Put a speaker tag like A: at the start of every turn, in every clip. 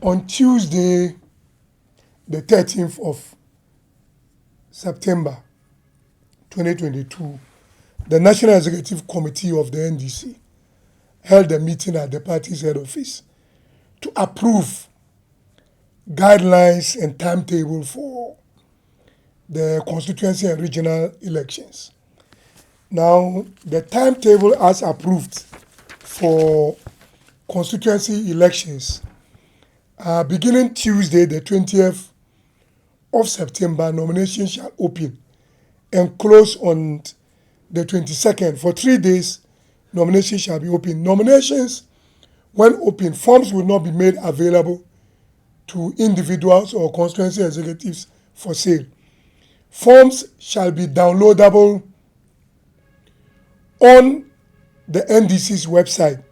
A: On Tuesday, the 13th of September 2022, the National Executive Committee of the NDC held a meeting at the party's head office to approve guidelines and timetable for the constituency and regional elections. Now, the timetable as approved for constituency elections beginning Tuesday, the 20th of September, nominations shall open and close on the 22nd. For 3 days, nominations shall be open. Nominations, when open, forms will not be made available to individuals or constituency executives for sale. Forms shall be downloadable on the NDC's website,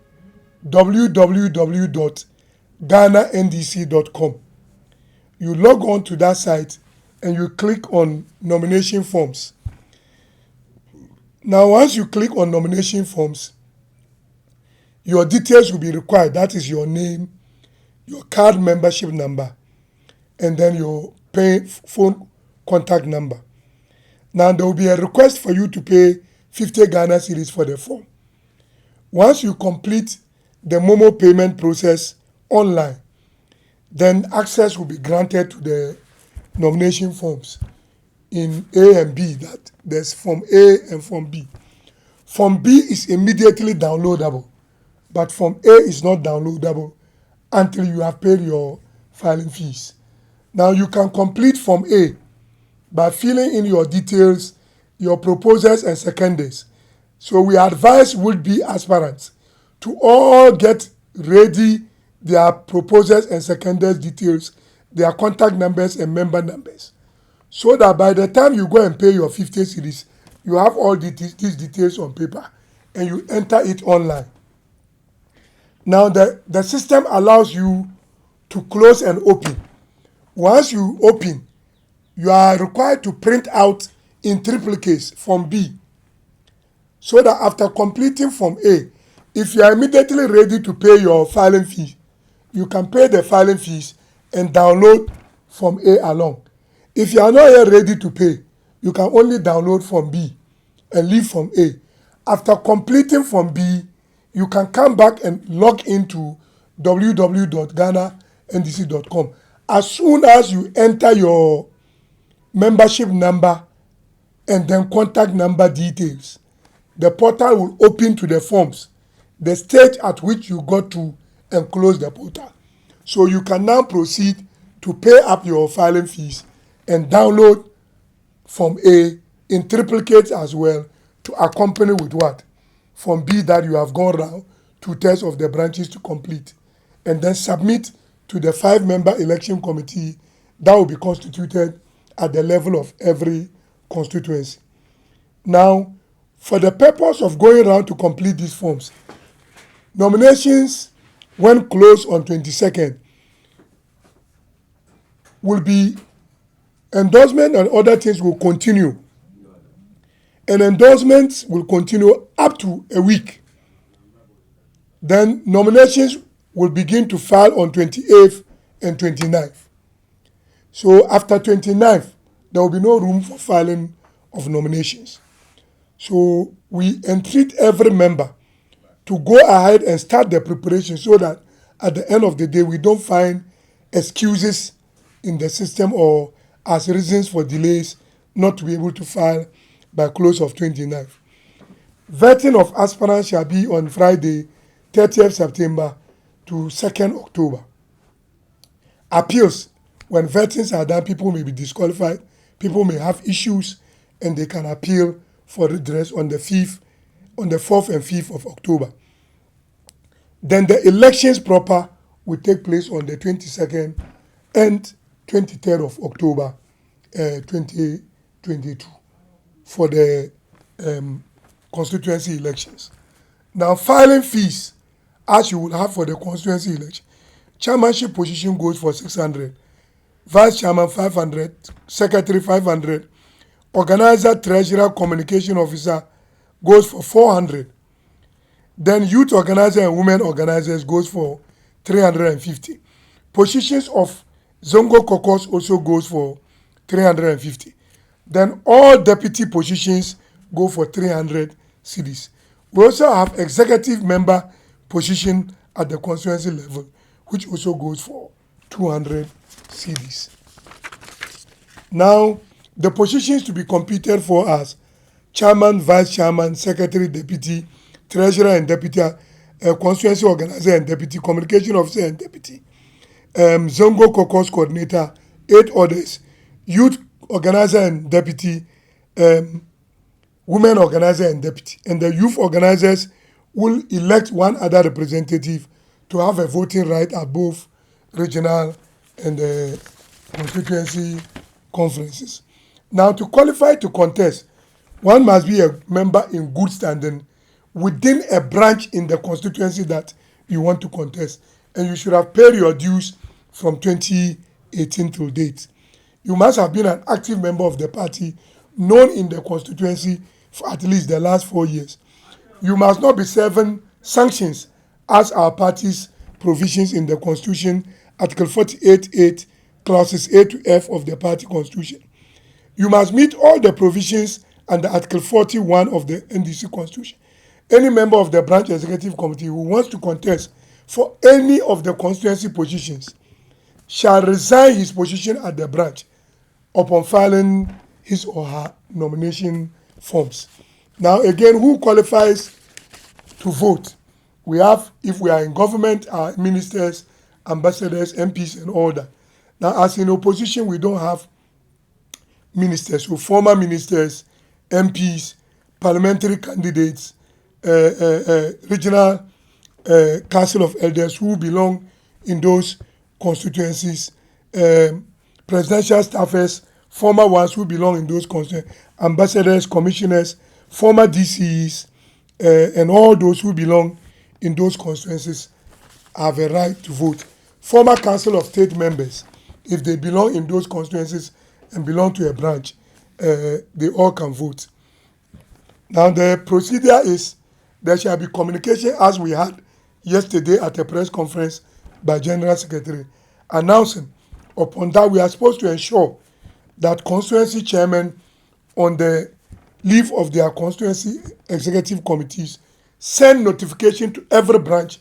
A: www.ghanandc.com. You log on to that site and you click on nomination forms. Now, once you click on nomination forms, your details will be required. That is your name, your card membership number, and then your phone contact number. Now, there will be a request for you to pay 50 Ghana cedis for the form. Once you complete the Momo payment process online, then access will be granted to the nomination forms in A and B. That there's Form A and Form B. Form B is immediately downloadable, but Form A is not downloadable until you have paid your filing fees. Now, you can complete Form A by filling in your details, your proposals and seconders. So we advise would-be aspirants to all get ready their proposals and seconders details, their contact numbers and member numbers, so that by the time you go and pay your 50 cedis, you have all these details on paper and you enter it online. Now, the system allows you to close and open. Once you open, you are required to print out in triplicates Form B, so that after completing Form A, if you are immediately ready to pay your filing fee, you can pay the filing fees and download Form A along. If you are not yet ready to pay, you can only download Form B and leave Form A. After completing Form B, you can come back and log into www.ghanandc.com. As soon as you enter your membership number and then contact number details, the portal will open to the forms, the stage at which you got to, and close the portal. So you can now proceed to pay up your filing fees and download Form A in triplicates as well, to accompany with what? Form B that you have gone round 2/3 of the branches to complete, and then submit to the 5-member election committee that will be constituted at the level of every constituency. Now, for the purpose of going around to complete these forms, nominations, when closed on 22nd, will be endorsement and other things will continue. And endorsements will continue up to a week. Then nominations will begin to file on 28th and 29th. So after 29th, there will be no room for filing of nominations. So we entreat every member to go ahead and start the preparation, so that at the end of the day, we don't find excuses in the system or as reasons for delays not to be able to file by close of 29th. Vetting of aspirants shall be on Friday, 30th September to 2nd October. Appeals, when vettings are done, people may be disqualified, people may have issues, and they can appeal for redress on the 4th and 5th of October. Then the elections proper will take place on the 22nd and 23rd of October 2022 for the constituency elections. Now, filing fees, as you will have for the constituency election, chairmanship position goes for 600, vice chairman 500, secretary 500, organizer, treasurer, communication officer goes for 400. Then youth organizer and women organizers goes for 350. Positions of Zongo caucus also goes for 350. Then all deputy positions go for 300 cedis. We also have executive member position at the constituency level, which also goes for 200 cedis. Now, the positions to be competed for as chairman, vice chairman, secretary, deputy, treasurer and deputy, constituency organizer and deputy, communication officer and deputy, Zongo caucus coordinator, 8 others, youth organizer and deputy, women organizer and deputy. And the youth organizers will elect one other representative to have a voting right at both regional and constituency conferences. Now, to qualify to contest, one must be a member in good standing within a branch in the constituency that you want to contest, and you should have paid your dues from 2018 till date. You must have been an active member of the party, known in the constituency for at least the last 4 years. You must not be serving sanctions as our party's provisions in the Constitution, Article 48.8, clauses A to F of the party constitution. You must meet all the provisions under Article 41 of the NDC Constitution. Any member of the branch executive committee who wants to contest for any of the constituency positions shall resign his position at the branch upon filing his or her nomination forms. Now, again, who qualifies to vote? We have, if we are in government, our ministers, ambassadors, MPs, and all that. Now, as in opposition, we don't have ministers, so former ministers, MPs, parliamentary candidates, regional council of elders who belong in those constituencies, presidential staffers, former ones who belong in those constituencies, ambassadors, commissioners, former DCEs, and all those who belong in those constituencies have a right to vote. Former council of state members, if they belong in those constituencies and belong to a branch, they all can vote. Now, the procedure is there shall be communication, as we had yesterday at a press conference by General Secretary, announcing. Upon that, we are supposed to ensure that constituency chairmen on the leave of their constituency executive committees send notification to every branch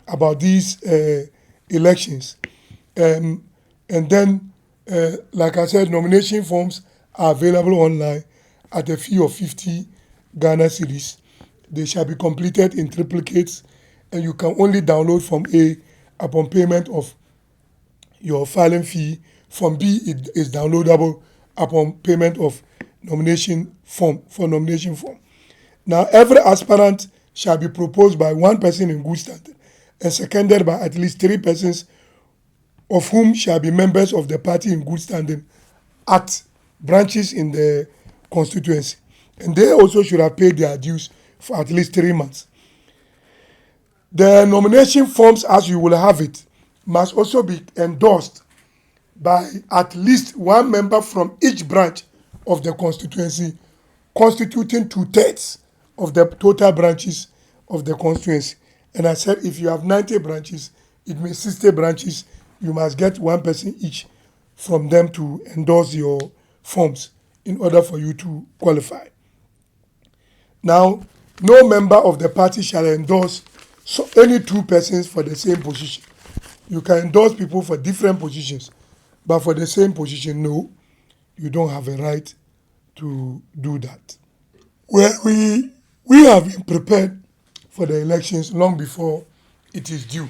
A: about these elections. And then, like I said, nomination forms are available online at a fee of 50 Ghana cedis. They shall be completed in triplicates, and you can only download Form A upon payment of your filing fee. Form B is downloadable upon payment of nomination form. Now, every aspirant shall be proposed by one person in good standing and seconded by at least 3 persons, of whom shall be members of the party in good standing at branches in the constituency. And they also should have paid their dues for at least 3 months. The nomination forms, as you will have it, must also be endorsed by at least one member from each branch of the constituency, constituting 2/3 of the total branches of the constituency. And I said, if you have 90 branches, it means 60 branches. You must get one person each from them to endorse your forms in order for you to qualify. Now, no member of the party shall endorse any 2 persons for the same position. You can endorse people for different positions, but for the same position, no, you don't have a right to do that. Well, we have been prepared for the elections long before it is due.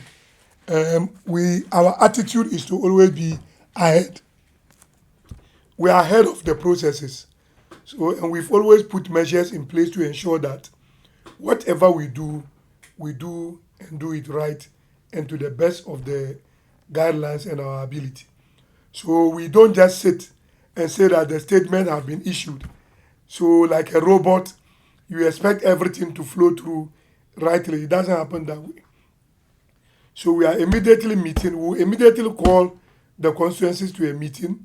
A: Our attitude is to always be ahead. We are ahead of the processes. And we've always put measures in place to ensure that whatever we do and do it right and to the best of the guidelines and our ability. So we don't just sit and say that the statement have been issued. So like a robot, you expect everything to flow through rightly. It doesn't happen that way. So we are immediately meeting. We'll immediately call the constituencies to a meeting,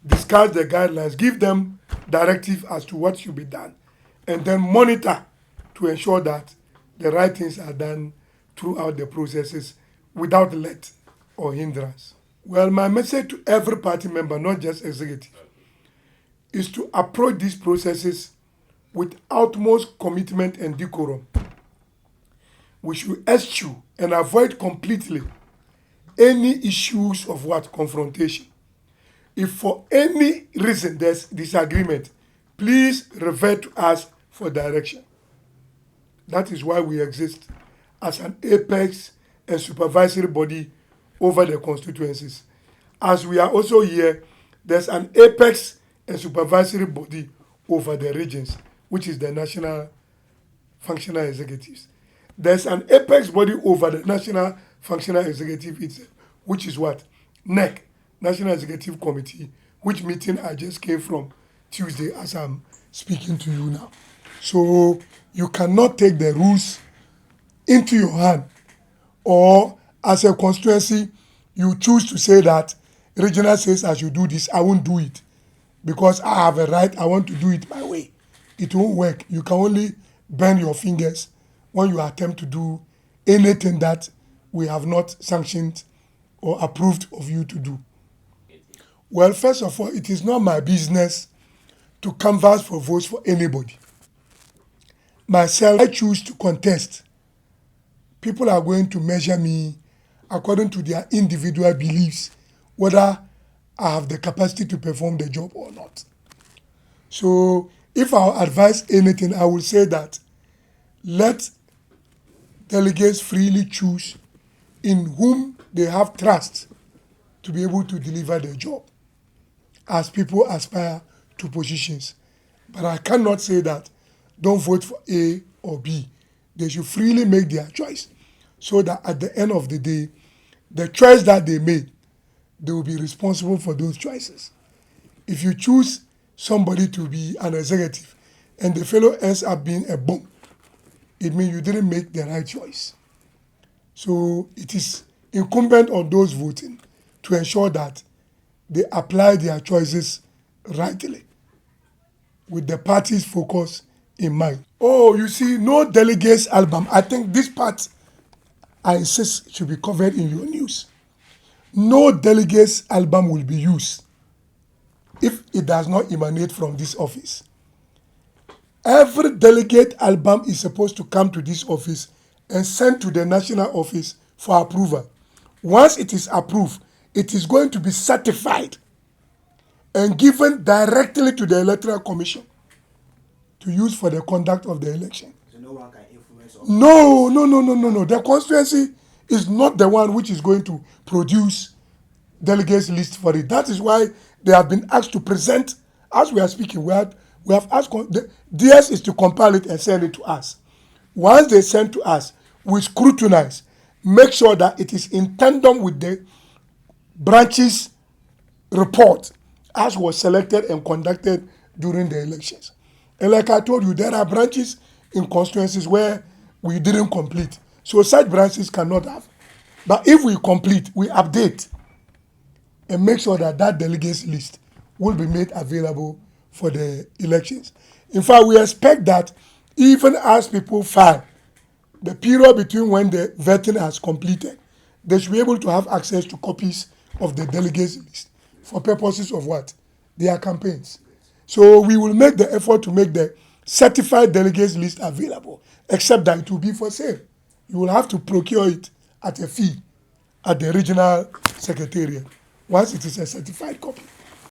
A: discuss the guidelines, give them directive as to what should be done, and then monitor to ensure that the right things are done throughout the processes without let or hindrance. Well, my message to every party member, not just executive, is to approach these processes with utmost commitment and decorum. We should eschew and avoid completely any issues of what confrontation. If for any reason there's disagreement, please revert to us for direction. That is why we exist as an apex and supervisory body over the constituencies. As we are also here, there's an apex and supervisory body over the regions, which is the National Functional Executives. There's an apex body over the National Functional Executive itself, which is what? NEC, National Executive Committee, which meeting I just came from Tuesday as I'm speaking to you now. So you cannot take the rules into your hand, or as a constituency, you choose to say that regional says I should do this, I won't do it because I have a right, I want to do it my way. It won't work. You can only bend your fingers when you attempt to do anything that we have not sanctioned or approved of you to do. Well, first of all, it is not my business to canvass for votes for anybody. Myself, I choose to contest. People are going to measure me according to their individual beliefs, whether I have the capacity to perform the job or not. So if I advise anything, I will say that let delegates freely choose in whom they have trust to be able to deliver the job as people aspire to positions. But I cannot say that don't vote for A or B. They should freely make their choice so that at the end of the day, the choice that they made, they will be responsible for those choices. If you choose somebody to be an executive and the fellow ends up being a bum, it means you didn't make the right choice. So it is incumbent on those voting to ensure that they apply their choices rightly with the party's focus in mind. Oh, you see, no delegates album. I think this part, I insist, should be covered in your news. No delegates album will be used if it does not emanate from this office. Every delegate album is supposed to come to this office and sent to the national office for approval. Once it is approved, it is going to be certified and given directly to the Electoral Commission to use for the conduct of the election.
B: So no one can influence or
A: No. The constituency is not the one which is going to produce delegates list for it. That is why they have been asked to present, as we are speaking, we have asked, the DS is to compile it and send it to us. Once they send to us, we scrutinize, make sure that it is in tandem with the branches report as was selected and conducted during the elections. And like I told you, there are branches in constituencies where we didn't complete. So such branches cannot have. But if we complete, we update and make sure that that delegates list will be made available for the elections. In fact, we expect that even as people file, the period between when the vetting has completed, they should be able to have access to copies of the delegates list for purposes of what? Their campaigns. So we will make the effort to make the certified delegates list available, except that it will be for sale. You will have to procure it at a fee at the regional secretariat once it is a certified copy.